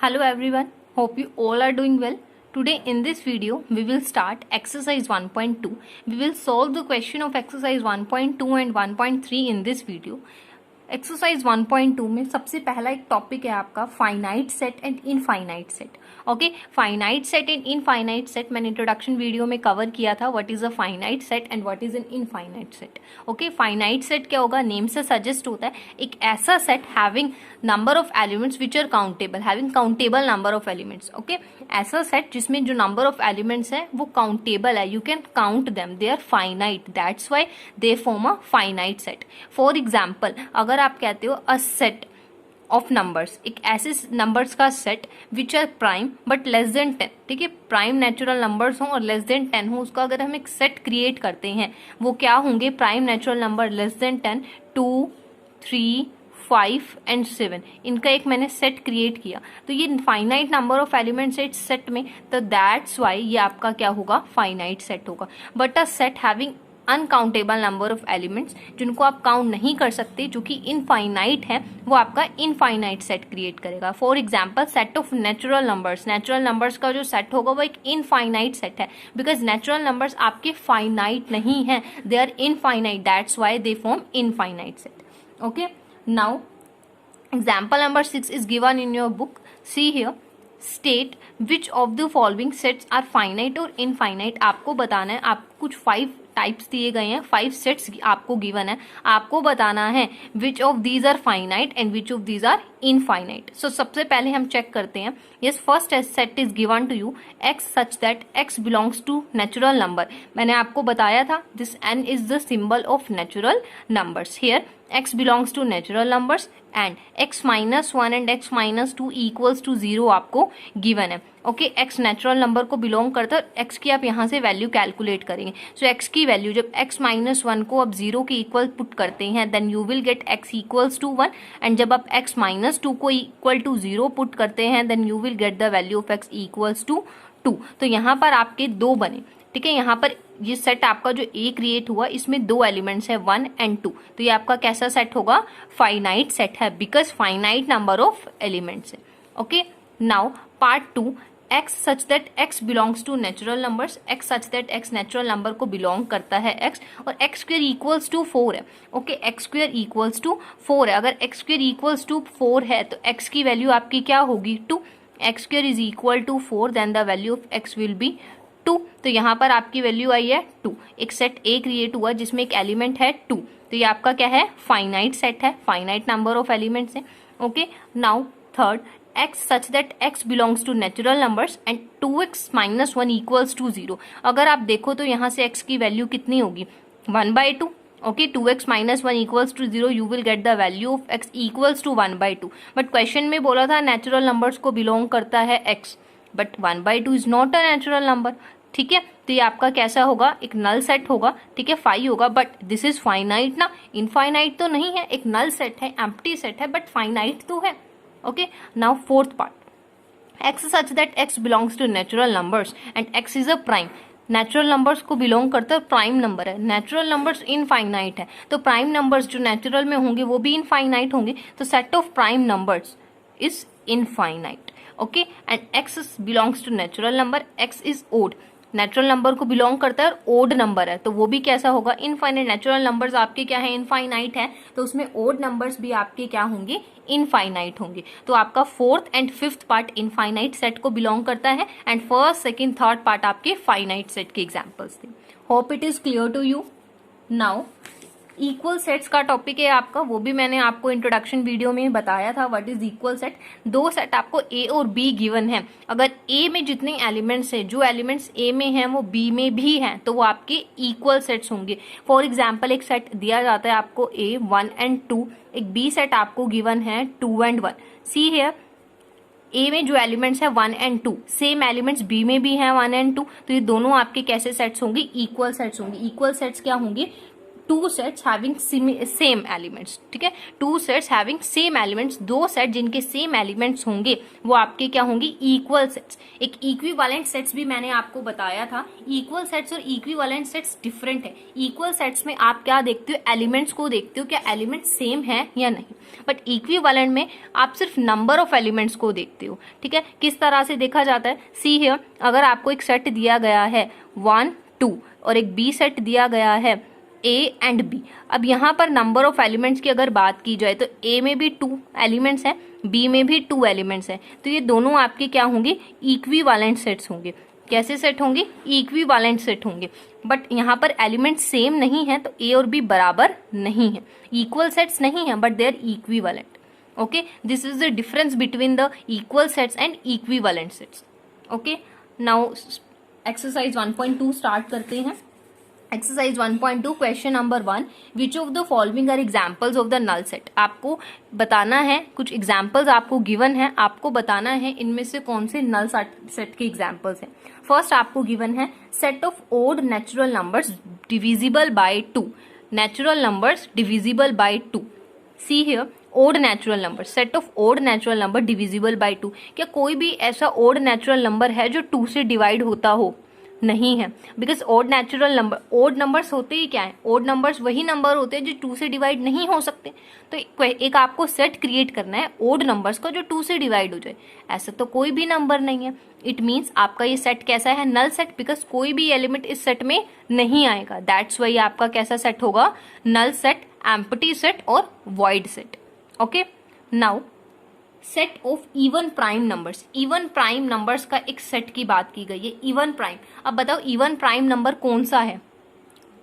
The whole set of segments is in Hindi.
Hello everyone, hope you all are doing well. Today in this video we will start exercise 1.2. We will solve the question of exercise 1.2 and 1.3 in this video. Exercise 1.2 में सबसे पहला एक टॉपिक है आपका finite set and infinite set. Okay, finite set and infinite set मैंने इंट्रोडक्शन वीडियो में कवर किया था. What is a finite set and what is an infinite set. Okay, finite set क्या होगा, नेम से सजेस्ट होता है एक ऐसा set having number of elements which are countable, having countable number of elements. Okay, ऐसा सेट जिसमें जो नंबर ऑफ एलिमेंट्स है वो काउंटेबल है, you can count them, they are finite, that's why they form a finite set. For example, अगर आप कहते हो अ सेट ऑफ नंबर्स, एक ऐसे नंबर्स का set which are prime but less than 10. ठीक है, प्राइम नेचुरल नंबर्स हो और लेस देन 10 हो, उसका अगर हम एक सेट क्रिएट करते हैं वो क्या होंगे, prime natural number less than 10, 2, 3, 5 and 7. इनका एक मैंने सेट क्रिएट किया, तो ये फाइनाइट नंबर ऑफ एलिमेंट्स है इस सेट में, तो दैट्स वाई ये आपका क्या होगा, फाइनाइट सेट होगा. But a set having uncountable number of elements, जिनको आप काउंट नहीं कर सकते, जो कि इनफाइनाइट है, वो आपका इनफाइनाइट सेट क्रिएट करेगा. For example, set of natural numbers, natural numbers का जो सेट होगा वो एक इनफाइनाइट सेट है, बिकॉज नेचुरल नंबर्स आपके फाइनाइट नहीं है, they are infinite, that's why they form infinite set. Okay, now example number 6 is given in your book. See here, state which of the following sets are finite और infinite. आपको बताना है, आप कुछ 5 टाइप्स दिए गए हैं, 5 सेट्स आपको गिवन है, आपको बताना है which of these are finite and which of these are infinite. So सबसे पहले हम चेक करते हैं. Yes, first set is given to you, x such that x belongs to natural number. मैंने आपको बताया था this n is the symbol of natural numbers. Here x belongs to natural numbers and x minus 1 and x minus 2 equals to 0 आपको given है. ओके, x नेचुरल नंबर को बिलोंग करता है, x की आप यहाँ से वैल्यू कैलकुलेट करेंगे. सो x की वैल्यू जब x माइनस 1 को आप 0 के इक्वल पुट करते हैं, then you will get x equals to 1. And जब आप x माइनस 2 को इक्वल टू 0 पुट करते हैं, then you will get the value of x equals to 2. तो यहाँ पर आपके 2 बने. ठीक है, यहाँ पर ये सेट आपका जो ए क्रिएट हुआ, इसमें 2 एलिमेंट्स है 1 एंड 2, तो ये आपका कैसा सेट होगा, फाइनाइट सेट है, because finite number of elements है. Okay, now part 2, x such that x belongs to natural numbers. x such that x natural number को बिलोंग करता है x, और x स्क्वायर इक्वल्स टू 4 है. Okay, x square equals to 4 है. अगर x स्क्वायर इक्वल्स टू 4 है तो x की वैल्यू आपकी क्या होगी, 2. x square is equal to 4, then the value of x will be 2. तो यहाँ पर आपकी वैल्यू आई है 2. एक सेट ए क्रिएट हुआ जिसमें एक एलिमेंट है 2, तो ये आपका क्या है, फाइनाइट सेट है, फाइनाइट नंबर ऑफ एलिमेंट्स है. Okay, now third, x such that x belongs to natural numbers and 2x minus 1 equals to 0. अगर आप देखो तो यहाँ से x की वैल्यू कितनी होगी, 1/2. Okay, 2x minus 1 equals to 0, you will get the value of x equals to 1/2. But question में बोला था नेचुरल नंबर्स को बिलोंग करता है x, but 1/2 is not a natural number. ठीक है, तो ये आपका कैसा होगा, एक नल सेट होगा. ठीक है, 5 होगा, बट दिस इज फाइनाइट ना, इनफाइनाइट तो नहीं है, एक नल सेट है, एम्प्टी सेट है, बट फाइनाइट तो है. Okay, now fourth part, x such that x belongs to natural numbers and x is a prime. Natural numbers को बिलोंग करता है, प्राइम नंबर है. नेचुरल नंबर्स इनफाइनाइट है, तो प्राइम नंबर्स जो नेचुरल में होंगे वो भी इनफाइनाइट होंगे, तो set of prime numbers is infinite. Okay, and x belongs to natural number, x is odd, natural number को बिलोंग करता है और ओड नंबर है, तो वो भी कैसा होगा, इनफाइनाइट. नेचुरल नंबर्स आपके क्या है, इनफाइनाइट है, तो उसमें ओड नंबर्स भी आपके क्या होंगे, इनफाइनाइट होंगे. तो आपका fourth and fifth part infinite set को बिलोंग करता है, and first second third part आपके फाइनाइट सेट के एग्जांपल्स थे. Hope it is clear to you. Now equal sets का टॉपिक है आपका, वो भी मैंने आपको इंट्रोडक्शन वीडियो में बताया था. What is equal set, 2 set आपको ए और बी गिवन है. अगर ए में जितने एलिमेंट्स है, जो एलिमेंट्स ए में हैं वो बी में भी हैं, तो वो आपके इक्वल सेट्स होंगे. फॉर एग्जाम्पल, एक सेट दिया जाता है आपको ए 1 एंड 2, एक बी सेट आपको गिवन है 2 एंड 1. सी हियर, ए में जो एलिमेंट्स है 1 एंड 2, सेम एलिमेंट्स बी में भी हैं 1 एंड 2, तो ये दोनों आपके कैसे सेट्स होंगे, इक्वल सेट्स होंगे. इक्वल सेट्स क्या होंगे, two sets having same elements, ठीक है, two sets having same elements, दो सेट जिनके सेम एलिमेंट्स होंगे वो आपके क्या होंगे, इक्वल सेट्स। एक इक्विवेलेंट सेट्स भी मैंने आपको बताया था। इक्वल सेट्स और इक्विवेलेंट सेट्स डिफरेंट है। इक्वल सेट्स में आप क्या देखते हो, एलिमेंट्स को देखते हो, क्या एलिमेंट सेम है या नहीं, बट इक्विवेलेंट में आप सिर्फ नंबर ऑफ एलिमेंट्स को देखते हो, ठीक है। किस तरह से देखा जाता है, सी हियर, अगर आपको एक सेट दिया गया है 1 2 और एक बी सेट दिया गया है A एंड B। अब यहाँ पर नंबर ऑफ एलिमेंट्स की अगर बात की जाए तो A में भी 2 एलिमेंट्स हैं, B में भी 2 एलिमेंट्स हैं, तो ये दोनों आपके क्या होंगे, इक्विवेलेंट सेट्स होंगे। कैसे सेट होंगे, इक्विवेलेंट सेट होंगे। बट यहाँ पर एलिमेंट सेम नहीं है तो A और B बराबर नहीं है, इक्वल सेट्स नहीं है, but they are equivalent. Okay, this is the difference between the equal sets and equivalent sets. Okay, now exercise 1.2 start करते हैं। Exercise 1.2 question number 1, which of the following are examples of the null set. आपको बताना है, कुछ एग्जाम्पल्स आपको गिवन है, आपको बताना है इनमें से कौन से नल सेट के एग्जाम्पल्स हैं। फर्स्ट आपको गिवन है set of odd natural numbers divisible by 2, natural numbers divisible by 2। See here, odd natural number, set of odd natural number divisible by 2। क्या कोई भी ऐसा ओड नेचुरल नंबर है जो 2 से डिवाइड होता हो, नहीं है, because odd natural number, odd numbers होते ही क्या है, ओड नंबर्स वही नंबर होते हैं जो 2 से डिवाइड नहीं हो सकते। तो एक आपको सेट क्रिएट करना है ओड नंबर्स का जो 2 से डिवाइड हो जाए, ऐसा तो कोई भी नंबर नहीं है। इट मीन्स आपका ये सेट कैसा है, नल सेट, बिकॉज कोई भी एलिमेंट इस सेट में नहीं आएगा। दैट्स वाई आपका कैसा सेट होगा, नल सेट, एम्प्टी सेट और void set. Okay, now set of even prime numbers, even prime numbers का एक सेट की बात की गई है, इवन प्राइम। अब बताओ इवन प्राइम नंबर कौन सा है,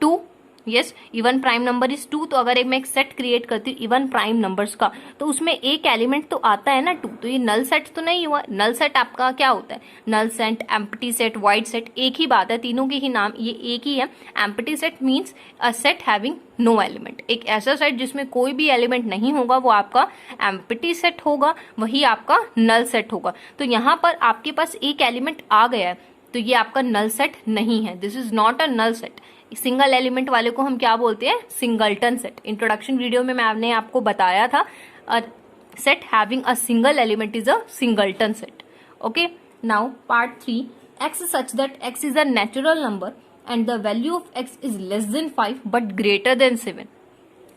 2। Yes, even prime number is 2। तो अगर मैं एक सेट क्रिएट करती हूँ इवन प्राइम नंबर्स का, तो उसमें एक एलिमेंट तो आता है ना 2, तो ये नल सेट तो नहीं हुआ। नल सेट आपका क्या होता है, null set, empty set, void set, एक ही बात है, तीनों के ही नाम ये एक ही है। Empty set means a set having no element, एक ऐसा सेट जिसमें कोई भी एलिमेंट नहीं होगा वो आपका एम्प्टी सेट होगा, वही आपका नल सेट होगा। तो यहाँ पर आपके पास एक एलिमेंट आ गया है तो ये आपका नल सेट नहीं है, this is not a null set. Single element वाले को हम क्या बोलते हैं, सिंगलटन सेट। इंट्रोडक्शन वीडियो में मैंने आपको बताया था, set having a single element is a singleton set. Okay, now part 3, x such that x is a natural number and the value of x is less than 5 but greater than 7।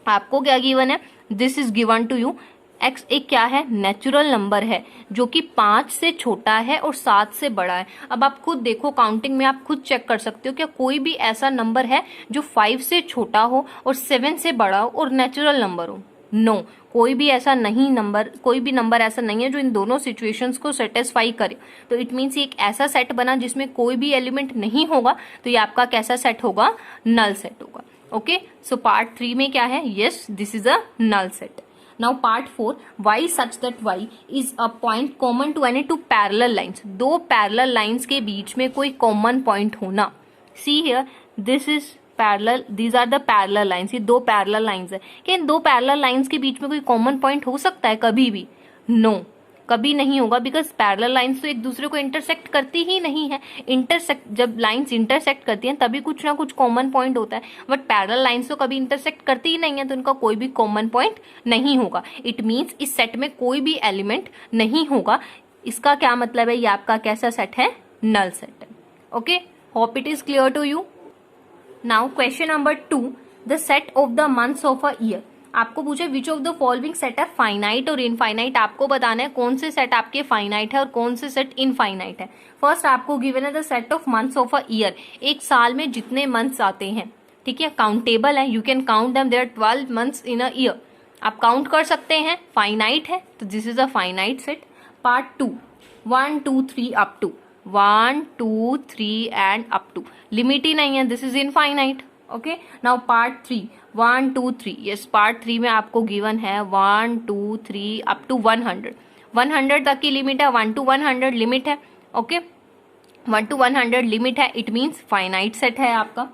आपको क्या गिवन है, this is given to you, x एक क्या है, नेचुरल नंबर है जो कि 5 से छोटा है और 7 से बड़ा है। अब आप खुद देखो, काउंटिंग में आप खुद चेक कर सकते हो, क्या कोई भी ऐसा नंबर है जो 5 से छोटा हो और 7 से बड़ा हो और नेचुरल नंबर हो, नो, कोई भी ऐसा नहीं नंबर, कोई भी नंबर ऐसा नहीं है जो इन दोनों सिचुएशंस को सेटिस्फाई करे। तो इट मीन्स एक ऐसा सेट बना जिसमें कोई भी एलिमेंट नहीं होगा, तो ये आपका कैसा सेट होगा, नल सेट होगा। ओके, सो पार्ट 3 में क्या है, yes this is a null set. Now part 4, y such that y is a point common to any two parallel lines। दो पैरेलल लाइंस के बीच में कोई कॉमन पॉइंट होना। See here, this is parallel, these are the parallel lines, ये दो पैरेलल लाइंस है। क्या इन दो पैरेलल लाइंस के बीच में कोई कॉमन पॉइंट हो सकता है कभी भी, नो, कभी नहीं होगा, बिकॉज पैरेलल लाइंस तो एक दूसरे को इंटरसेक्ट करती ही नहीं है। जब लाइंस इंटरसेक्ट करती हैं तभी कुछ ना कुछ कॉमन पॉइंट होता है, बट पैरेलल लाइंस तो कभी इंटरसेक्ट करती ही नहीं है, तो इनका कोई भी कॉमन पॉइंट नहीं होगा। इट मीन्स इस सेट में कोई भी एलिमेंट नहीं होगा। इसका क्या मतलब है, ये आपका कैसा सेट है, नल सेट है। Okay, hope it is clear to you. Now question number 2, the set of the months of a year. आपको पूछे which of the following set are finite और इनफाइनाइट। आपको बताना है कौन से सेट आपके फाइनाइट है और कौन से सेट इनफाइनाइट है। फर्स्ट आपको गिवन है the set of months of a year. एक साल में जितने मंथ्स आते हैं, ठीक है, काउंटेबल है, you can count them, there are 12 months in a year. आप काउंट कर सकते हैं, फाइनाइट है, तो this is a finite set. Part 2, 1 2 3 up to, 1 2 3 and up to, limit ही नहीं है, this is infinite. Okay, now part 3, 1 2 3, yes part 3 में आपको गिवन है 1 2 3 अप टू 100, 100 तक की लिमिट है, 1 to 100 लिमिट है। ओके, 1 to 100 लिमिट है, इट मीन्स फाइनाइट सेट है आपका,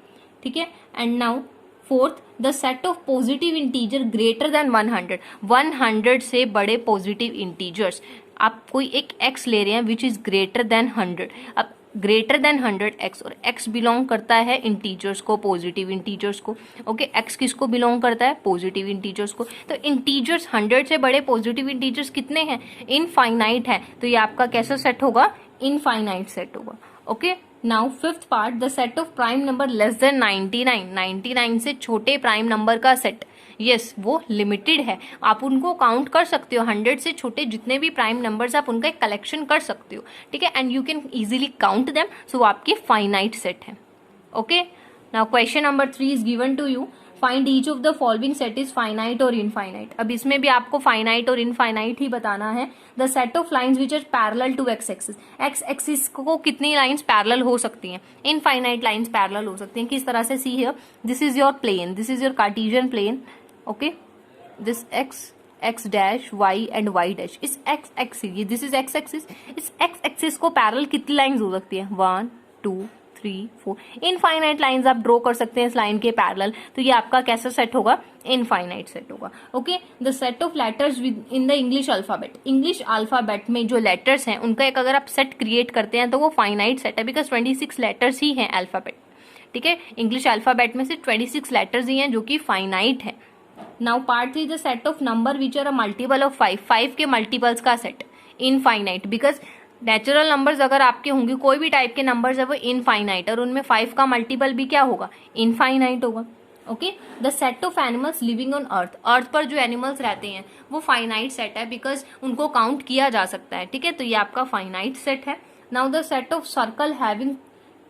ठीक है। And now fourth, the set of positive integer greater than 100, 100 से बड़े पॉजिटिव इंटीजर्स। आप कोई एक x ले रहे हैं विच इज ग्रेटर देन 100। अब ग्रेटर देन 100x और x बिलोंग करता है इंटीजर्स को, पॉजिटिव इंटीजर्स को। ओके, x किसको बिलोंग करता है? पॉजिटिव इंटीजर्स को। तो इंटीजर्स 100 से बड़े पॉजिटिव इंटीजर्स कितने हैं? इनफाइनाइट है। तो ये आपका कैसा सेट होगा? इनफाइनाइट सेट होगा। Okay, now fifth part, the set of prime number less than 99, 99 से छोटे प्राइम नंबर का सेट। यस, वो लिमिटेड है, आप उनको काउंट कर सकते हो। 100 से छोटे जितने भी प्राइम नंबर्स आप उनका एक कलेक्शन कर सकते हो, ठीक है, and you can easily count them, so वो आपके फाइनाइट सेट है। Okay, now question number 3 is given to you, find each of the following set is finite और इनफाइनाइट। अब इसमें भी आपको फाइनाइट और इनफाइनाइट ही बताना है। The set of lines which are parallel to x axis, x axis को कितनी लाइंस पैरेलल हो सकती हैं? इनफाइनाइट लाइंस पैरेलल हो सकती हैं। किस तरह से? See here, this is your plane, this is your Cartesian plane. Okay, this x dash y and y dash is x axis, ये दिस इज x एक्सिस, इस x एक्सिस को पैरेलल कितनी लाइंस हो सकती है? 1 2 3 4 इनफाइनाइट लाइंस आप ड्रॉ कर सकते हैं इस लाइन के पैरेलल। तो ये आपका कैसा सेट होगा? इनफाइनाइट सेट होगा। Okay, the set of letters in the English alphabet, English alphabet में जो लेटर्स हैं उनका एक अगर आप सेट क्रिएट करते हैं तो वो फाइनाइट सेट है, बिकॉज 26 लेटर्स ही हैं अल्फाबेट, ठीक है। इंग्लिश अल्फाबेट में से 26 लेटर्स ही हैं जो कि फाइनाइट है। Now part 3, the set of number which are a multiple of 5, 5 के मल्टीपल्स का set, infinite, because natural numbers अगर आपके होंगे, कोई भी टाइप के नंबर्स है वो इनफाइनाइट, और उनमें 5 का मल्टीपल भी क्या होगा? इनफाइनाइट होगा। Okay, the set of animals living on earth, earth पर जो एनिमल्स रहते हैं वो फाइनाइट सेट है, बिकॉज उनको काउंट किया जा सकता है, ठीक है, तो ये आपका फाइनाइट सेट है। Now the set of circle having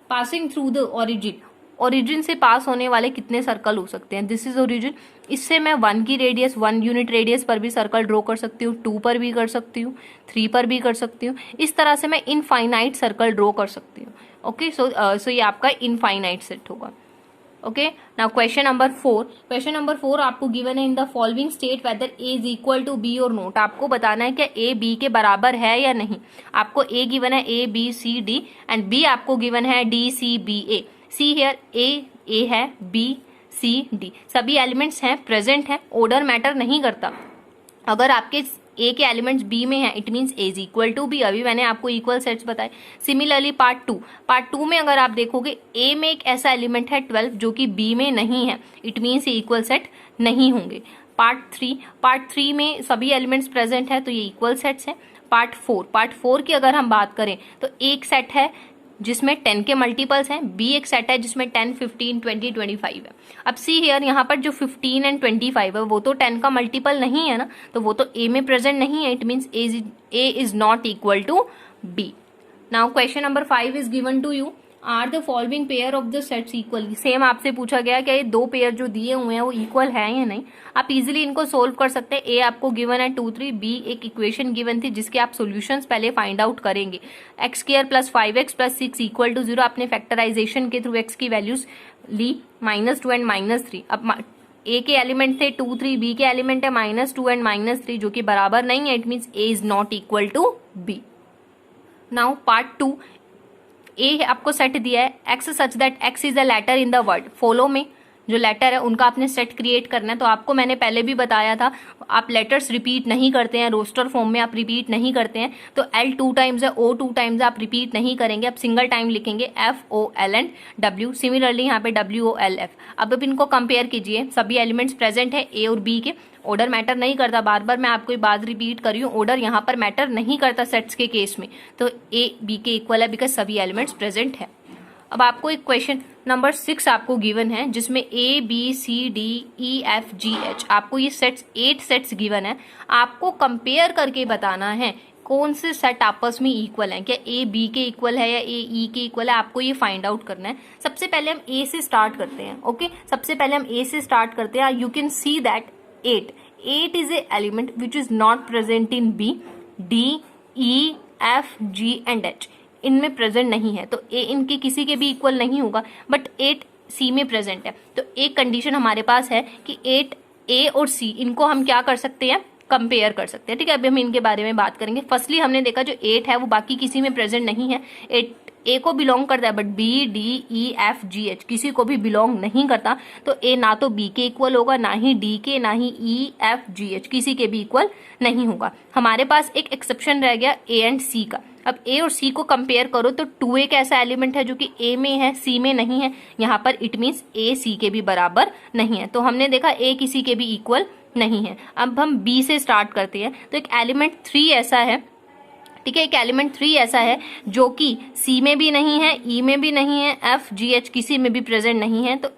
passing through the origin, origin से पास होने वाले कितने सर्कल हो सकते हैं? दिस इज ओरिजिन, इससे मैं 1 की रेडियस, 1 यूनिट रेडियस पर भी सर्कल ड्रॉ कर सकती हूँ, 2 पर भी कर सकती हूँ, 3 पर भी कर सकती हूँ। इस तरह से मैं इनफाइनाइट सर्कल ड्रॉ कर सकती हूँ। ओके, सो ये आपका इनफाइनाइट सेट होगा। Okay, now question number 4, question number 4 आपको गिवन है, in the following state whether A is equal to B और नोट। आपको बताना है क्या ए बी के बराबर है या नहीं। आपको ए गिवन है A B C D, and B आपको गिवन है D C B A. See here, A है, बी सी डी, सभी एलिमेंट्स हैं, प्रेजेंट हैं, ऑर्डर मैटर नहीं करता। अगर आपके ए के एलिमेंट्स बी में है, it means A is equal to B. अभी मैंने आपको इक्वल सेट्स बताए। सिमिलरली पार्ट टू में अगर आप देखोगे, ए में एक ऐसा एलिमेंट है 12 जो कि बी में नहीं है, इट मीन्स ये इक्वल सेट नहीं होंगे। पार्ट थ्री में सभी एलिमेंट्स प्रेजेंट है, तो ये इक्वल सेट्स हैं। पार्ट फोर की अगर हम बात करें तो एक सेट है जिसमें 10 के मल्टीपल्स हैं, बी एक सेट है जिसमें 10, 15, 20, 25 है। अब सी हियर, यहाँ पर जो 15 एंड 25 है वो तो 10 का मल्टीपल नहीं है ना, तो वो तो ए में प्रेजेंट नहीं है, it means A is not equal to B. Now question number 5 is given to you, are the following pair of the sets equal. Same आपसे पूछा गया कि ये दो पेयर जो दिए हुए हैं वो इक्वल है या नहीं। आप इजीली इनको सोल्व कर सकते हैं। ए आपको गिवन है 2, 3, बी एक इक्वेशन गिवन थी जिसके आप सॉल्यूशंस पहले फाइंड आउट करेंगे। X square plus 5x plus 6 equal to 0, आपने फैक्टराइजेशन के थ्रू एक्स की वैल्यूज ली -2 एंड -3। अब ए के एलिमेंट थे 2, 3, बी के एलिमेंट है -2 एंड -3 जो कि बराबर नहीं है, it means A is not equal to B. Now part 2, A आपको सेट दिया है x such that x is a letter in the word. Follow में जो लेटर है उनका आपने सेट क्रिएट करना है। तो आपको मैंने पहले भी बताया था, आप लेटर्स रिपीट नहीं करते हैं, रोस्टर फॉर्म में आप रिपीट नहीं करते हैं। तो L 2 टाइम्स है, O 2 टाइम्स आप रिपीट नहीं करेंगे, आप सिंगल टाइम लिखेंगे FOL एंड W। सिमिलरली यहाँ पे WOLF। अब इनको कंपेयर कीजिए, सभी एलिमेंट्स प्रेजेंट है A और B के, ऑर्डर मैटर नहीं करता। बार बार मैं आपको ये बात रिपीट कर रही हूँ, ऑर्डर यहाँ पर मैटर नहीं करता सेट्स के केस में। तो A B के इक्वल है बिकॉज सभी एलिमेंट्स प्रेजेंट है। अब आपको एक क्वेश्चन नंबर 6 आपको गिवन है जिसमें A B C D E F G H, आपको ये सेट्स 8 सेट्स गिवन है। आपको कंपेयर करके बताना है कौन से सेट आपस में इक्वल हैं, क्या A B के इक्वल है या A E के इक्वल है, आपको ये फाइंड आउट करना है। सबसे पहले हम A से स्टार्ट करते हैं। ओके, सबसे पहले हम A से स्टार्ट करते हैं। You can see that 8 is a element which is not present in B, D, E, F, G and H, इनमें प्रेजेंट नहीं है, तो ए इनके किसी के भी इक्वल नहीं होगा। बट 8 सी में प्रेजेंट है, तो एक कंडीशन हमारे पास है कि 8 ए और सी इनको हम क्या कर सकते हैं, कंपेयर कर सकते हैं। ठीक है, अभी हम इनके बारे में बात करेंगे। फर्स्टली हमने देखा जो 8 है वो बाकी किसी में प्रेजेंट नहीं है, ए को बिलोंग करता है, but B D E F G H किसी को भी बिलोंग नहीं करता, तो ए ना तो बी के इक्वल होगा, ना ही डी के, ना ही ई एफ जी एच किसी के भी इक्वल नहीं होगा। हमारे पास एक एक्सेप्शन रह गया ए एंड सी का। अब ए और सी को कंपेयर करो तो 2a एक ऐसा एलिमेंट है जो कि ए में है, सी में नहीं है। यहाँ पर इट मीन्स ए सी के भी बराबर नहीं है, तो हमने देखा ए किसी के भी इक्वल नहीं है। अब हम बी से स्टार्ट करते हैं, तो एक एलिमेंट 3 ऐसा है, ठीक है, एक एलिमेंट 3 ऐसा है जो कि सी में भी नहीं है, ई में भी नहीं है, एफ जी एच किसी में भी प्रेजेंट नहीं है, तो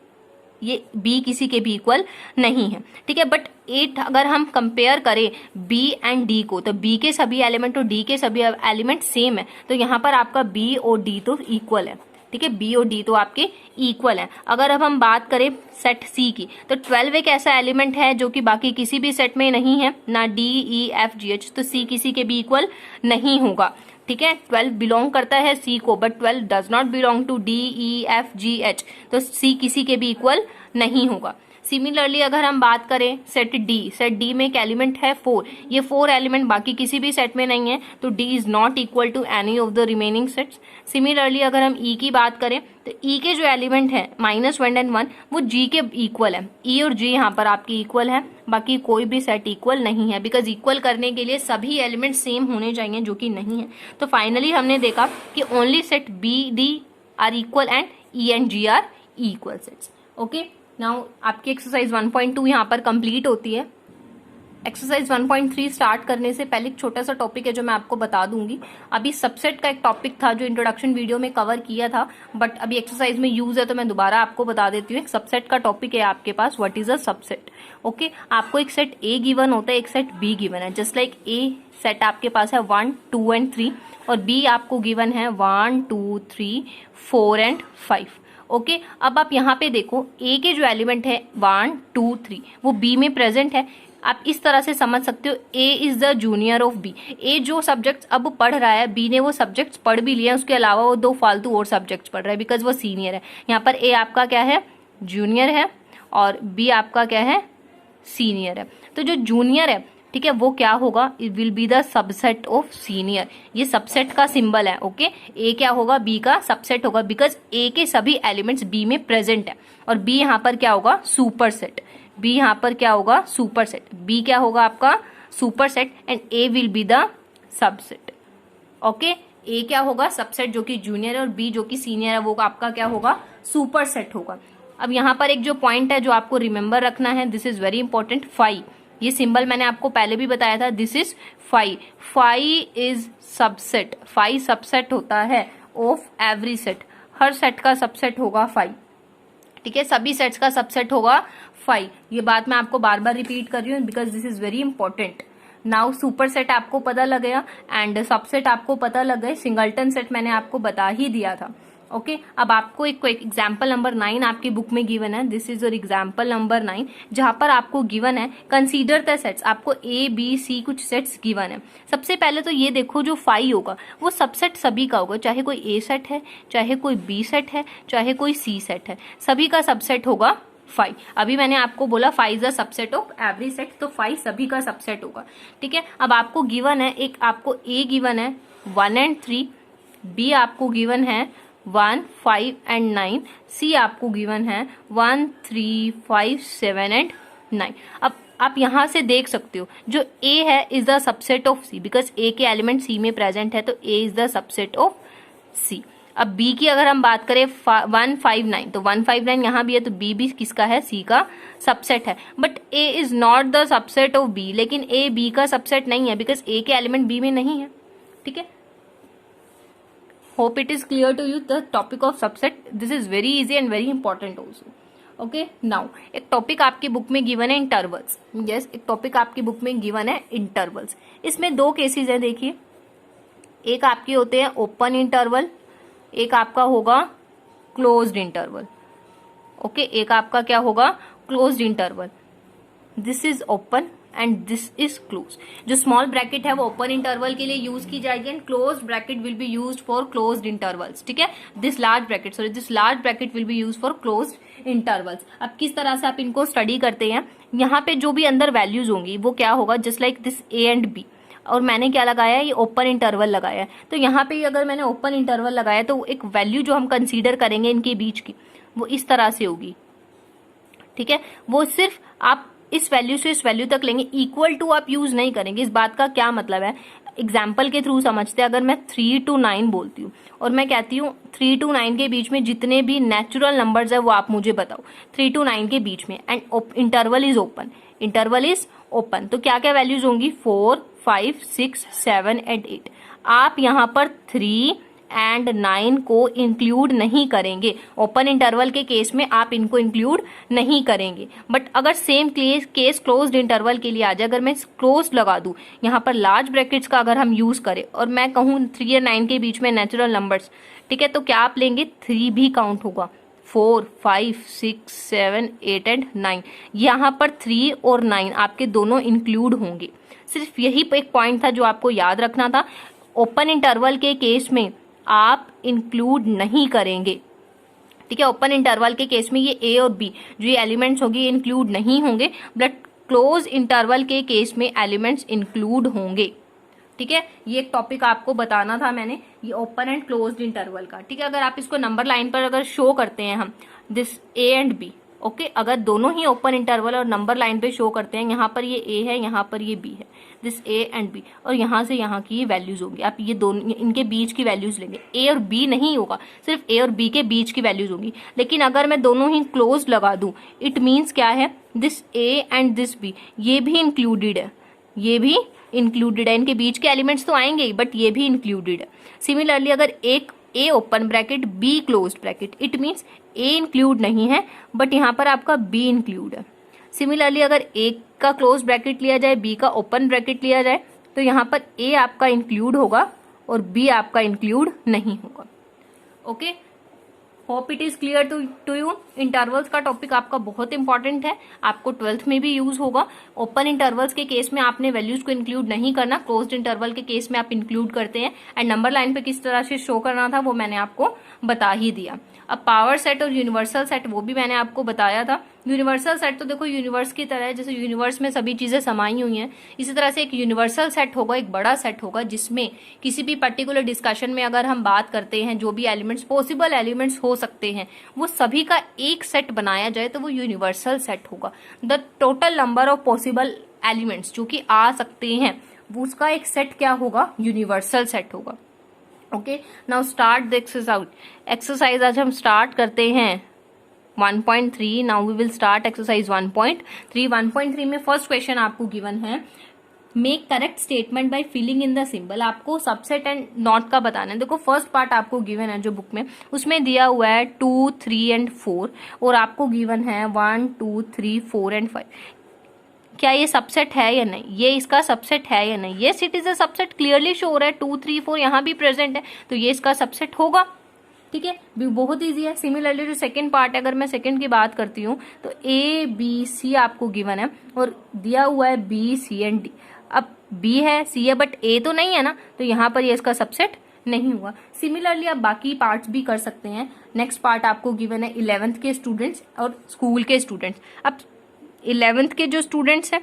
ये बी किसी के भी इक्वल नहीं है, ठीक है। बट एट अगर हम कंपेयर करें बी एंड डी को, तो बी के सभी एलिमेंट और डी के सभी एलिमेंट सेम है, तो यहाँ पर आपका बी और डी तो इक्वल है, ठीक है, बी और डी तो आपके इक्वल है। अगर अब हम बात करें सेट सी की, तो 12 एक ऐसा एलिमेंट है जो कि बाकी किसी भी सेट में नहीं है, ना D E F G H, तो सी किसी के भी इक्वल नहीं होगा, ठीक है। 12 बिलोंग करता है सी को, but 12 does not belong to D E F G H, तो सी किसी के भी इक्वल नहीं होगा। सिमिलरली अगर हम बात करें सेट डी में एक एलिमेंट है 4, ये 4 एलिमेंट बाकी किसी भी सेट में नहीं है, तो D is not equal to any of the remaining sets. Similarly अगर हम ई की बात करें, तो ई के जो एलिमेंट है -1 एंड 1 वो जी के इक्वल है, ई और जी यहाँ पर आपकी इक्वल है, बाकी कोई भी सेट इक्वल नहीं है, बिकॉज इक्वल करने के लिए सभी एलिमेंट सेम होने चाहिए, जो कि नहीं है। तो फाइनली हमने देखा कि only set B D are equal and E and G are equal sets. Okay, now आपकी एक्सरसाइज 1.2 यहाँ पर कंप्लीट होती है। एक्सरसाइज 1.3 स्टार्ट करने से पहले एक छोटा सा टॉपिक है जो मैं आपको बता दूंगी। अभी सबसेट का एक टॉपिक था जो इंट्रोडक्शन वीडियो में कवर किया था, बट अभी एक्सरसाइज में यूज है तो मैं दोबारा आपको बता देती हूँ। एक सबसेट का टॉपिक है आपके पास, what is a subset. Okay, आपको एक सेट ए गिवन होता है, एक सेट बी गिवन है। जस्ट लाइक ए सेट आपके पास है 1, 2 एंड 3, और बी आपको गिवन है 1, 2, 3, 4 एंड 5। ओके, अब आप यहाँ पे देखो ए के जो एलिमेंट है 1, 2, 3 वो बी में प्रेजेंट है। आप इस तरह से समझ सकते हो, A is the junior of B. A जो सब्जेक्ट्स अब पढ़ रहा है, बी ने वो सब्जेक्ट्स पढ़ भी लिए, उसके अलावा वो 2 फालतू और सब्जेक्ट्स पढ़ रहा है, बिकॉज वो सीनियर है। यहाँ पर ए आपका क्या है, जूनियर है, और बी आपका क्या है, सीनियर है। तो जो जूनियर है, ठीक है, वो क्या होगा, it will be the subset of senior. ये सबसेट का सिंबल है। ओके, ए क्या होगा, बी का सबसेट होगा, बिकॉज ए के सभी एलिमेंट्स बी में प्रेजेंट है, और बी यहाँ पर क्या होगा, सुपर सेट। बी यहाँ पर क्या होगा, सुपर सेट। बी क्या होगा आपका, super set, and A will be the subset. Okay, A क्या होगा, सबसेट जो कि जूनियर है, और बी जो कि सीनियर है वो आपका क्या होगा, सुपर सेट होगा। अब यहाँ पर एक जो पॉइंट है जो आपको रिमेंबर रखना है, this is very important, phi. ये सिंबल मैंने आपको पहले भी बताया था, this is phi. Phi is subset. Phi subset होता है ऑफ एवरी सेट, हर सेट का सबसेट होगा फाई, ठीक है, सभी सेट्स का सबसेट होगा फाई। ये बात मैं आपको बार बार रिपीट कर रही हूँ, because this is very important. Now super set आपको पता लग गया एंड सबसेट आपको पता लग गए, सिंगलटन सेट मैंने आपको बता ही दिया था। ओके, अब आपको एक एग्जाम्पल नंबर 9 आपकी बुक में गिवन है, this is your example number 9, जहां पर आपको गिवन है कंसीडर द सेट्स। आपको ए बी सी कुछ सेट्स गिवन है। सबसे पहले तो ये देखो जो फाई होगा वो सबसेट सभी का होगा, चाहे कोई ए सेट है, चाहे कोई बी सेट है, चाहे कोई सी सेट है, सभी का सबसेट होगा फाई। अभी मैंने आपको बोला phi is a subset of every set, तो फाई सभी का सबसेट होगा, ठीक है। अब आपको गिवन है, एक आपको ए गिवन है 1 एंड 3, बी आपको गिवन है 1, 5 एंड 9, सी आपको गिवन है 1, 3, 5, 7 एंड 9। अब आप यहां से देख सकते हो जो ए है is the subset of C, because A के एलिमेंट सी में प्रेजेंट है, तो A is the subset of C. अब बी की अगर हम बात करें 1, 5, 9, तो 1, 5, 9 यहाँ भी है, तो बी भी किसका है, सी का सबसेट है। But A is not the subset of B, लेकिन ए बी का सबसेट नहीं है, बिकॉज ए के एलिमेंट बी में नहीं है, ठीक है। Hope it is clear to you the topic of subset. This is very easy and very important also. Okay, now एक टॉपिक आपकी बुक में गिवन है इंटरवल्स। यस, एक टॉपिक आपकी बुक में गिवन है इंटरवल्स। इसमें 2 केसेस है, देखिए, एक आपके होते हैं ओपन इंटरवल, एक आपका होगा क्लोज्ड इंटरवल। ओके, एक आपका क्या होगा, closed interval. This is open and this is close. जो स्मॉल ब्रैकेट है वो ओपन इंटरवल के लिए यूज की जाएगी, and closed bracket will be used for closed intervals, ठीक है। This large bracket will be used for closed intervals. अब किस तरह से आप इनको स्टडी करते हैं, यहाँ पे जो भी अंदर वैल्यूज होंगी वो क्या होगा, just like this A and B. और मैंने क्या लगाया है, ये ओपन इंटरवल लगाया है। तो यहाँ पे अगर मैंने ओपन इंटरवल लगाया तो एक वैल्यू जो हम कंसीडर करेंगे इनके बीच की वो इस तरह से होगी, ठीक है। वो सिर्फ आप इस वैल्यू से इस वैल्यू तक लेंगे, इक्वल टू आप यूज नहीं करेंगे। इस बात का क्या मतलब है, एग्जाम्पल के थ्रू समझते हैं। अगर मैं 3 to 9 बोलती हूँ और मैं कहती हूँ 3 to 9 के बीच में जितने भी नेचुरल नंबर्स है वो आप मुझे बताओ, 3 to 9 के बीच में, and interval is open, interval is open, तो क्या क्या वैल्यूज होंगी, 4, 5, 6, 7 एंड 8। आप यहाँ पर 3 एंड 9 को इंक्लूड नहीं करेंगे। ओपन इंटरवल के केस में आप इनको इंक्लूड नहीं करेंगे। बट अगर सेम केस क्लोज्ड इंटरवल के लिए आ जाए, अगर मैं क्लोज लगा दूं, यहाँ पर लार्ज ब्रैकेट्स का अगर हम यूज करें और मैं कहूँ 3 और 9 के बीच में नेचुरल नंबर्स, ठीक है, तो क्या आप लेंगे, 3 भी काउंट होगा, 4, 5, 6, 7, 8 एंड 9। यहाँ पर 3 और 9 आपके दोनों इंक्लूड होंगे। सिर्फ यही एक पॉइंट था जो आपको याद रखना था। ओपन इंटरवल के केस में आप इंक्लूड नहीं करेंगे, ठीक है। ओपन इंटरवल के केस में ये ए और बी जो ये एलिमेंट्स होंगे ये इंक्लूड नहीं होंगे, बट क्लोज इंटरवल के केस में एलिमेंट्स इंक्लूड होंगे, ठीक है। ये एक टॉपिक आपको बताना था मैंने, ये ओपन एंड क्लोज्ड इंटरवल का, ठीक है। अगर आप इसको नंबर लाइन पर अगर शो करते हैं हम, this A and B, okay, अगर दोनों ही ओपन इंटरवल और नंबर लाइन पे शो करते हैं, यहाँ पर ये ए है, यहाँ पर ये बी है, दिस ए एंड बी, और यहाँ से यहाँ की ये वैल्यूज होंगी। आप ये दोनों इनके बीच की वैल्यूज लेंगे, ए और बी नहीं होगा, सिर्फ ए और बी के बीच की वैल्यूज होंगी। लेकिन अगर मैं दोनों ही क्लोज लगा दूं, इट मीन्स क्या है, this A and this B ये भी इंक्लूडेड है, ये भी इंक्लूडेड है। इनके बीच के एलिमेंट्स तो आएंगे ही, बट ये भी इंक्लूडेड है। सिमिलरली अगर एक A open bracket B close bracket, it means A include नहीं है, बट यहाँ पर आपका बी इंक्लूड है। सिमिलरली अगर ए का क्लोज ब्रैकेट लिया जाए, बी का ओपन ब्रैकेट लिया जाए, तो यहाँ पर ए आपका इंक्लूड होगा और बी आपका इंक्लूड नहीं होगा, okay. Hope it is clear to you. Intervals का टॉपिक आपका बहुत इंपॉर्टेंट है, आपको 12th में भी यूज होगा। ओपन इंटरवल्स के केस में आपने वैल्यूज को इंक्लूड नहीं करना, क्लोज्ड इंटरवल के केस में आप इंक्लूड करते हैं। एंड नंबर लाइन पे किस तरह से शो करना था वो मैंने आपको बता ही दिया। अब पावर सेट और यूनिवर्सल सेट वो भी मैंने आपको बताया था। यूनिवर्सल सेट तो देखो यूनिवर्स की तरह है, जैसे यूनिवर्स में सभी चीजें समाई हुई हैं, इसी तरह से एक यूनिवर्सल सेट होगा, एक बड़ा सेट होगा, जिसमें किसी भी पर्टिकुलर डिस्कशन में अगर हम बात करते हैं जो भी एलिमेंट्स पॉसिबल एलिमेंट्स हो सकते हैं वो सभी का एक सेट बनाया जाए तो वो यूनिवर्सल सेट होगा। The total number of possible elements जो कि आ सकते हैं वो उसका एक सेट क्या होगा, यूनिवर्सल सेट होगा, okay. Now start the exercise आज हम स्टार्ट करते हैं 1.3। Now we will start exercise 1.3। 1.3 में फर्स्ट क्वेश्चन आपको गिवन है, make correct statement by filling in the symbol. आपको सबसेट एंड नॉट का बताना है। देखो फर्स्ट पार्ट आपको गिवन है जो बुक में, उसमें दिया हुआ है 2, 3 एंड 4, और आपको गिवन है 1, 2, 3, 4 एंड 5। क्या ये सबसेट है या नहीं, ये इसका सबसेट है या नहीं, ये it is a subset, clearly show हो रहा है। 2, 3, 4 यहाँ भी प्रेजेंट है तो ये इसका सबसेट होगा, ठीक है। बहुत इजी है। सिमिलरली जो सेकंड पार्ट है, अगर मैं सेकंड की बात करती हूँ तो ए बी सी आपको गिवन है और दिया हुआ है बी सी एंड डी। अब बी है सी है बट ए तो नहीं है ना, तो यहाँ पर ये इसका सबसेट नहीं हुआ। सिमिलरली आप बाकी पार्ट्स भी कर सकते हैं। नेक्स्ट पार्ट आपको गिवन है 11th के स्टूडेंट्स और स्कूल के स्टूडेंट्स। अब 11th के जो स्टूडेंट्स हैं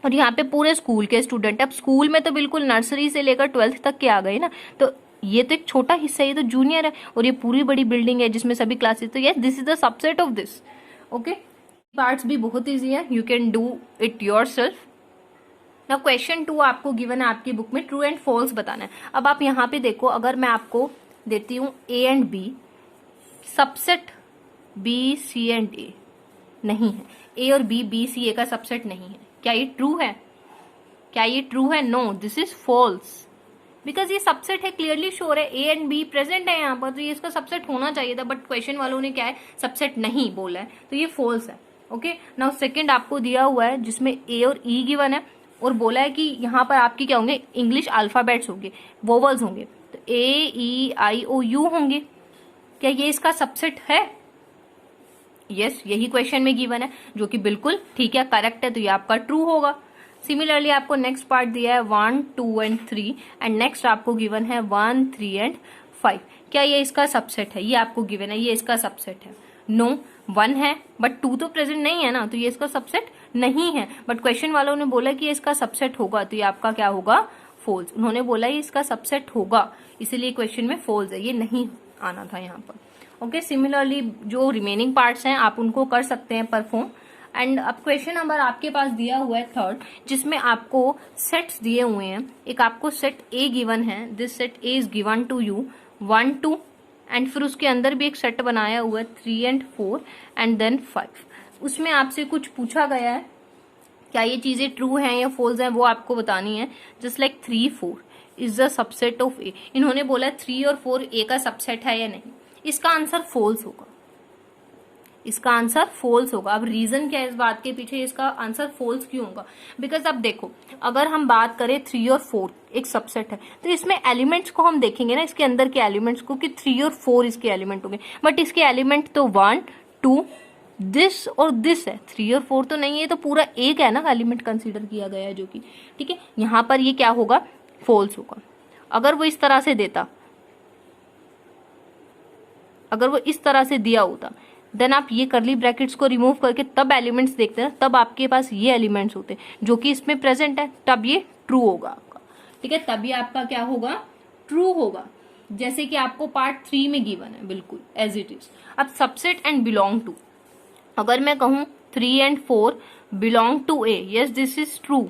और यहाँ पे पूरे स्कूल के स्टूडेंट, अब स्कूल में तो बिल्कुल नर्सरी से लेकर 12th तक के आ गए ना, तो ये तो एक छोटा हिस्सा है, ये तो जूनियर है, और ये पूरी बड़ी बिल्डिंग है जिसमें सभी क्लासेस, तो yes this is the subset of this, okay. Parts भी बहुत इजी है, you can do it yourself. Now question 2 आपको गिवन है आपकी बुक में, ट्रू एंड फॉल्स बताना है। अब आप यहाँ पे देखो, अगर मैं आपको देती हूँ A and B, subset B C and A नहीं है, ए और बी सी ए का सबसेट नहीं है, क्या ये ट्रू है, क्या ये ट्रू है, no this is false, because ये सबसेट है, क्लियरली श्योर है, ए एंड बी प्रेजेंट है यहाँ पर, तो ये इसका सबसेट होना चाहिए था, बट क्वेश्चन वालों ने क्या है, सबसेट नहीं बोला है, तो ये फॉल्स है, ओके। नाउ सेकंड आपको दिया हुआ है जिसमें ए और ई गिवन है और बोला है कि यहाँ पर आपकी क्या होंगे, इंग्लिश अल्फाबेट्स होंगे, वोवल्स होंगे, तो ए ई आई ओ यू होंगे, क्या ये इसका सबसेट है, यस यही क्वेश्चन में गिवन है, जो कि बिल्कुल ठीक है, करेक्ट है, तो ये आपका ट्रू होगा। सिमिलरली आपको नेक्स्ट पार्ट दिया है 1, 2 एंड 3 एंड नेक्स्ट आपको गिवन है 1, 3 एंड 5, क्या ये इसका सबसेट है, ये आपको गिवन है, ये इसका सबसेट है, नो 1 है बट 2 तो प्रेजेंट नहीं है ना, तो ये इसका सबसेट नहीं है, बट क्वेश्चन वालों ने बोला कि इसका सबसेट होगा, तो ये आपका क्या होगा, फॉल्स। उन्होंने बोला ये इसका सबसेट होगा, इसीलिए क्वेश्चन में फॉल्स है, ये नहीं आना था यहाँ पर। ओके, सिमिलरली जो रिमेनिंग पार्ट्स हैं आप उनको कर सकते हैं परफॉर्म। एंड अब क्वेश्चन नंबर आपके पास दिया हुआ है थर्ड, जिसमें आपको सेट्स दिए हुए हैं। एक आपको सेट ए गिवन है, this set A is given to you 1 2, and फिर उसके अंदर भी एक सेट बनाया हुआ है 3 and 4 एंड देन 5। उसमें आपसे कुछ पूछा गया है, क्या ये चीजें ट्रू हैं या फॉल्स हैं, वो आपको बतानी है। Just like 3 4 is the subset of A. इन्होंने बोला 3 और 4 ए का सबसेट है या नहीं, इसका आंसर फॉल्स होगा, इसका आंसर फॉल्स होगा। अब रीजन क्या है इस बात के पीछे, इसका आंसर फॉल्स क्यों होगा, बिकॉज अब देखो अगर हम बात करें 3 और 4 एक सबसेट है, तो इसमें एलिमेंट्स को हम देखेंगे ना, इसके अंदर के एलिमेंट्स को, कि 3 और 4 इसके एलिमेंट होंगे, बट इसके एलिमेंट तो 1 2 दिस और दिस है, 3 और 4 तो नहीं है, तो पूरा एक है ना एलिमेंट कंसीडर किया गया है जो कि, ठीक है, यहाँ पर ये क्या होगा, फॉल्स होगा। अगर वो इस तरह से देता, अगर वो इस तरह से दिया होता, देन आप ये करली ब्रैकेट्स को रिमूव करके तब एलिमेंट्स देखते हैं, तब आपके पास ये एलिमेंट्स होते हैं जो कि इसमें प्रेजेंट है, तब ये ट्रू होगा आपका, ठीक है, तभी आपका क्या होगा, ट्रू होगा। जैसे कि आपको पार्ट 3 में गिवन है, बिल्कुल एज इट इज। अब सबसेट एंड बिलोंग टू, अगर मैं कहूं 3 and 4 belong to A, yes this is true.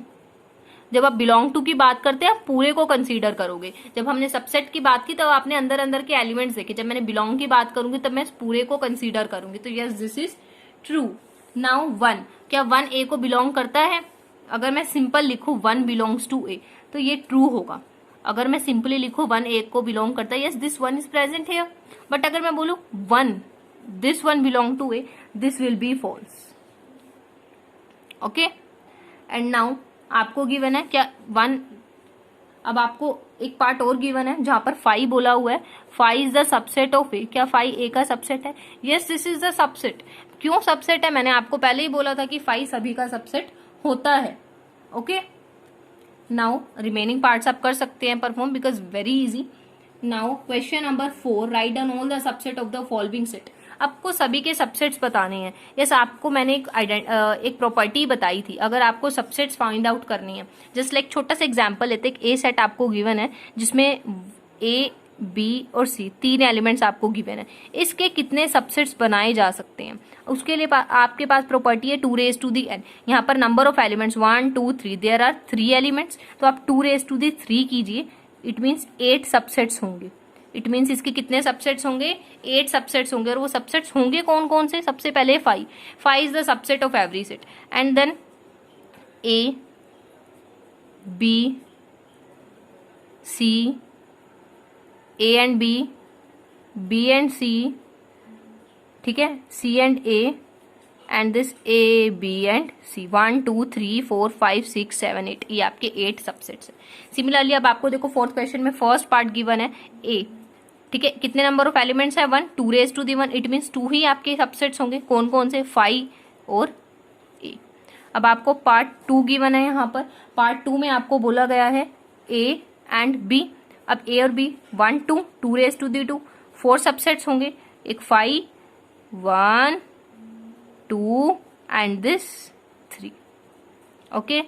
जब आप बिलोंग टू की बात करते हैं आप पूरे को कंसीडर करोगे, जब हमने सबसेट की बात की तब आपने अंदर अंदर के एलिमेंट्स देखे, जब मैंने बिलोंग की बात करूंगी तब मैं पूरे को कंसीडर करूंगी, तो yes this is true. Now 1, क्या 1 ए को बिलोंग करता है, अगर मैं सिंपल लिखूं 1 बिलोंग्स टू ए, तो ये ट्रू होगा। अगर मैं सिंपली लिखूं 1 ए को बिलोंग करता है, yes this 1 is present here, but अगर मैं बोलूं 1 this 1 belong to A, this will be false. Okay, and now आपको गिवन है क्या 1, अब आपको एक पार्ट और गिवन है जहां पर 5 बोला हुआ है, 5 इज द सबसेट ऑफ ए, क्या 5 ए का सबसेट है, yes this is the subset. क्यों सबसेट है, मैंने आपको पहले ही बोला था कि 5 सभी का सबसेट होता है। ओके, नाउ रिमेनिंग पार्ट्स आप कर सकते हैं perform, because very easy. Now question number 4, write down all the subset of the following set. आपको सभी के सबसेट्स बताने हैं। यस, आपको मैंने एक प्रॉपर्टी बताई थी, अगर आपको सबसेट्स फाइंड आउट करनी है, जस्ट लाइक छोटा सा एग्जांपल लेते, एक ए सेट आपको गिवन है जिसमें ए बी और सी 3 एलिमेंट्स आपको गिवन है, इसके कितने सबसेट्स बनाए जा सकते हैं, उसके लिए आपके पास प्रॉपर्टी है 2 raised to the n। यहाँ पर number of elements 1 2 3, there are 3 elements, तो आप 2 raised to the 3 कीजिए, इट मीन्स 8 सबसेट्स होंगे। इट मीन्स इसके कितने सबसेट्स होंगे, 8 सबसेट्स होंगे, और वो सबसेट्स होंगे कौन कौन से, सबसे पहले 5 is the subset of every set, and then A B C, A and B and C, ठीक है, C and A, and this A B and C, 1 2 3 4 5 6 7 8, ये आपके 8 सबसेट्स है। सिमिलरली अब आपको देखो फोर्थ क्वेश्चन में फर्स्ट पार्ट गिवन है ए, ठीक है, कितने नंबर ऑफ एलिमेंट्स है 1, 2 raised to the 1, it means 2 ही आपके सबसेट्स होंगे, कौन कौन से, 5 और ए। अब आपको पार्ट 2 गिवन है, यहाँ पर पार्ट 2 में आपको बोला गया है ए एंड बी। अब ए और B 1 2, 2 raised to the 2, 4 subsets होंगे, एक 5 1 2 एंड दिस 3। ओके,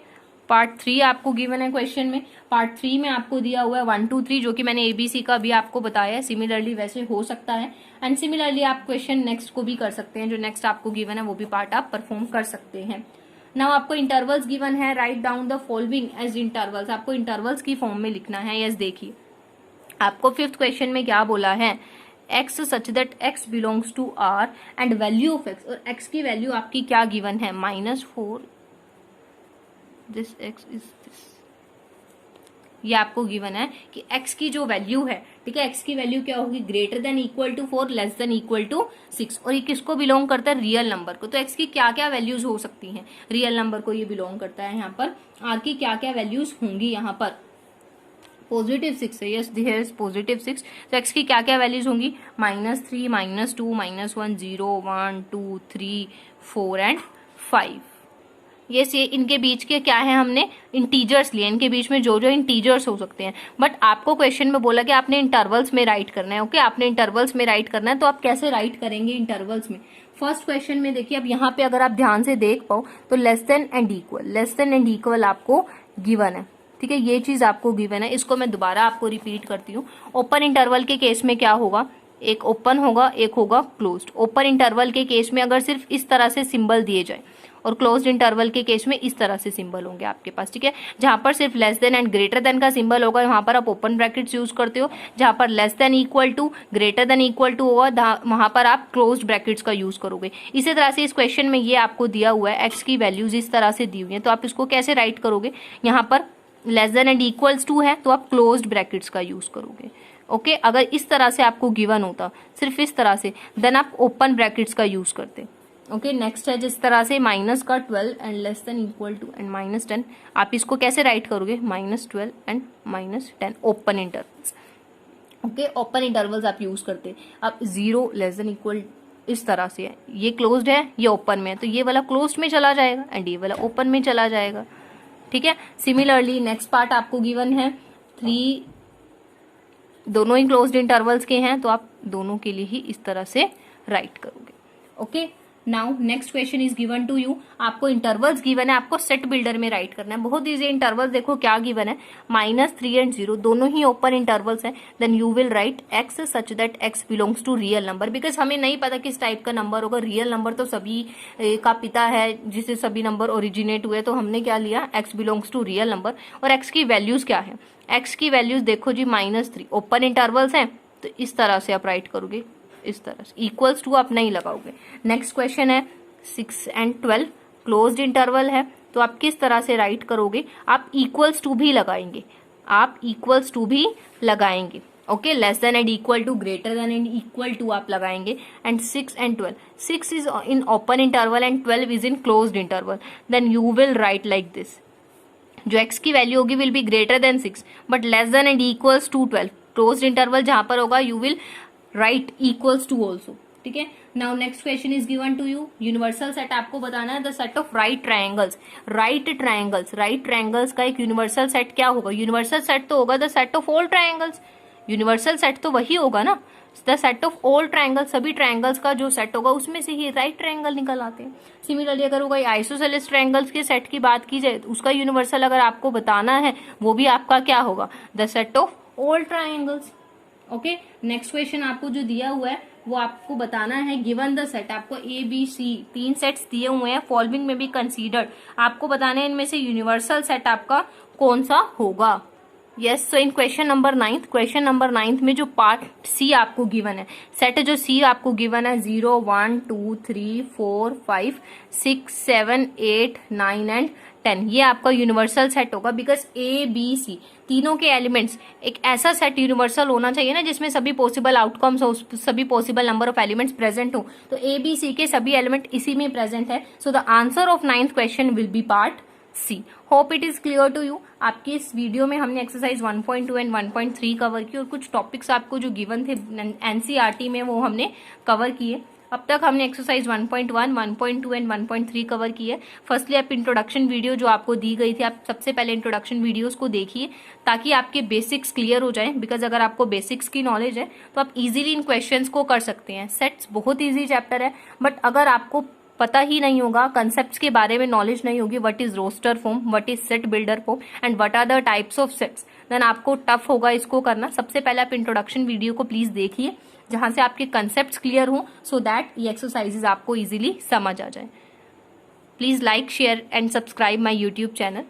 पार्ट 3 आपको गिवन है क्वेश्चन में, पार्ट 3 में आपको दिया हुआ है 1 2 3, जो कि मैंने एबीसी का भी आपको बताया है, सिमिलरली वैसे हो सकता है, एंड सिमिलरली आप क्वेश्चन नेक्स्ट को भी कर सकते हैं, जो नेक्स्ट आपको गिवन है वो भी पार्ट आप परफॉर्म कर सकते हैं। नाउ आपको इंटरवल्स गिवन है, write down the following as intervals, आपको इंटरवल्स की फॉर्म में लिखना है। यस, देखिए आपको 5th क्वेश्चन में क्या बोला है, x such that x belongs to r and value of x, और x की वैल्यू आपकी क्या गिवन है, -4, दिस x इज दिस, ये आपको गिवन है कि x की जो वैल्यू है, ठीक है, x की वैल्यू क्या होगी, greater than equal to 4, less than equal to 6, और ये किसको बिलोंग करता है, रियल नंबर को। तो x की क्या क्या वैल्यूज हो सकती हैं, रियल नंबर को ये बिलोंग करता है। यहाँ पर r की क्या क्या वैल्यूज होंगी, यहाँ पर +6 है, यस देयर इज +6, तो x की क्या क्या वैल्यूज होंगी, -3 -2 -1 0 1 2 3 4 एंड 5। ये इनके बीच के क्या है, हमने इंटीजर्स लिए, इनके बीच में जो जो इंटीजर्स हो सकते हैं। बट आपको क्वेश्चन में बोला कि आपने इंटरवल्स में राइट करना है। ओके, आपने इंटरवल्स में राइट करना है, तो आप कैसे राइट करेंगे इंटरवल्स में? फर्स्ट क्वेश्चन में देखिए, अब यहाँ पे अगर आप ध्यान से देख पाओ तो लेस देन एंड इक्वल आपको गिवन है। ठीक है, ये चीज आपको गिवन है। इसको मैं दोबारा आपको रिपीट करती हूँ। ओपन इंटरवल के केस में क्या होगा, एक ओपन होगा, एक होगा क्लोज्ड। ओपन इंटरवल के केस में अगर सिर्फ इस तरह से सिंबल दिए जाए, और क्लोज्ड इंटरवल के केस में इस तरह से सिंबल होंगे आपके पास। ठीक है, जहां पर सिर्फ less than and greater than का सिंबल होगा वहां पर आप ओपन ब्रैकेट्स यूज करते हो, जहां पर less than equal to, greater than equal to होगा वहां पर आप क्लोज्ड ब्रैकेट्स का यूज करोगे। इसी तरह से इस क्वेश्चन में ये आपको दिया हुआ है, एक्स की वैल्यूज इस तरह से दी हुई है, तो आप इसको कैसे राइट करोगे? यहाँ पर less than and equals to है तो आप क्लोज्ड ब्रैकेट्स का यूज करोगे। ओके, अगर इस तरह से आपको गिवन होता, सिर्फ इस तरह से, देन आप ओपन ब्रैकेट्स का यूज करते। ओके, नेक्स्ट है जिस तरह से माइनस का 12 and less than equal to and -10, आप इसको कैसे राइट करोगे? -12 and -10 open intervals. Okay, open intervals आप यूज करते। अब 0 लेस देन इक्वल इस तरह से है, ये क्लोज्ड है, ये ओपन में है, तो ये वाला क्लोज्ड में चला जाएगा एंड ये वाला ओपन में चला जाएगा। ठीक है, सिमिलरली नेक्स्ट पार्ट आपको गिवन है 3, दोनों ही क्लोज्ड इंटरवल्स के हैं, तो आप दोनों के लिए ही इस तरह से राइट करोगे। Okay, now next question is given to you. आपको इंटरवल्स गिवन है, आपको सेट बिल्डर में राइट करना है। बहुत इजी इंटरवल्स, देखो क्या गिवन है, -3 एंड 0 दोनों ही ओपन इंटरवल्स हैं। Then you will write x such that x belongs to real number, because हमें नहीं पता किस टाइप का नंबर होगा। रियल नंबर तो सभी का पिता है, जिससे सभी नंबर ओरिजिनेट हुए, तो हमने क्या लिया, x belongs to real number. और x की वैल्यूज क्या है? x की वैल्यूज देखो जी -3, ओपन इंटरवल्स हैं, तो इस तरह से आप राइट करोगे, इस तरह से। इक्वल्स टू आप नहीं लगाओगे। नेक्स्ट क्वेश्चन है 6 एंड 12 क्लोज्ड इंटरवल है, तो आप किस तरह से राइट करोगे? आप इक्वल्स टू भी लगाएंगे, आप इक्वल्स टू भी लगाएंगे। Okay, less than and equal to, greater than and equal to आप लगाएंगे। And 6 and 12, 6 is in open interval and 12 is in closed interval. Then you will write like this, जो x की वैल्यू होगी will be greater than 6 but less than and equals to 12। Closed interval जहां पर होगा you will write equals to also. ठीक है, now next question is given to you. Universal set आपको बताना है, the set of right triangles. Right triangles का एक यूनिवर्सल सेट क्या होगा? यूनिवर्सल सेट तो होगा the set of all triangles. Universal set तो वही होगा ना, the set of all triangles, सभी ट्रायंगल्स का जो सेट होगा उसमें से ही राइट ट्रायंगल निकल आते हैं। सिमिलरली अगर होगा आइसोसेलेस ट्रायंगल्स के सेट की बात की जाए, तो उसका यूनिवर्सल अगर आपको बताना है, वो भी आपका क्या होगा? The set of all triangles. Okay, next question आपको जो दिया हुआ है वो आपको बताना है, गिवन द सेट, आपको ए बी सी 3 सेट्स दिए हुए हैं, फॉलोइंग में भी कंसीडर्ड, आपको बताना है इनमें से यूनिवर्सल सेट आपका कौन सा होगा। यस, सो इन क्वेश्चन नंबर 9 में जो पार्ट सी आपको गिवन है, सेट जो सी आपको गिवन है 0 1 2 3 4 5 6 7 8 9 एंड 10, ये आपका यूनिवर्सल सेट होगा। बिकॉज ए बी सी तीनों के एलिमेंट्स, एक ऐसा सेट यूनिवर्सल होना चाहिए ना जिसमें सभी पॉसिबल आउटकम्स हो, सभी possible number of elements present हो, तो ए बी सी के सभी एलिमेंट इसी में प्रेजेंट है। So the answer of 9th question will be part C. Hope it is clear to you. आपकी इस वीडियो में हमने एक्सरसाइज 1.2 एंड 1.3 कवर की, और कुछ टॉपिक्स आपको जो गिवन थे एनसीईआरटी में वो हमने कवर किए। अब तक हमने एक्सरसाइज 1.1, 1.2 एंड 1.3 कवर की है। फर्स्टली आप इंट्रोडक्शन वीडियो जो आपको दी गई थी, आप सबसे पहले इंट्रोडक्शन वीडियोस को देखिए ताकि आपके बेसिक्स क्लियर हो जाए। बिकॉज अगर आपको बेसिक्स की नॉलेज है तो आप इजीली इन क्वेश्चंस को कर सकते हैं। सेट्स बहुत ईजी चैप्टर है, बट अगर आपको पता ही नहीं होगा, कंसेप्ट्स के बारे में नॉलेज नहीं होगी, what is roster form, what is set builder form and what are the types of sets, then आपको टफ होगा इसको करना। सबसे पहले आप इंट्रोडक्शन वीडियो को प्लीज देखिए जहां से आपके कंसेप्ट्स क्लियर हो, सो दैट ये एक्सरसाइजेज आपको इजीली समझ आ जाए। Please like, share and subscribe my YouTube channel.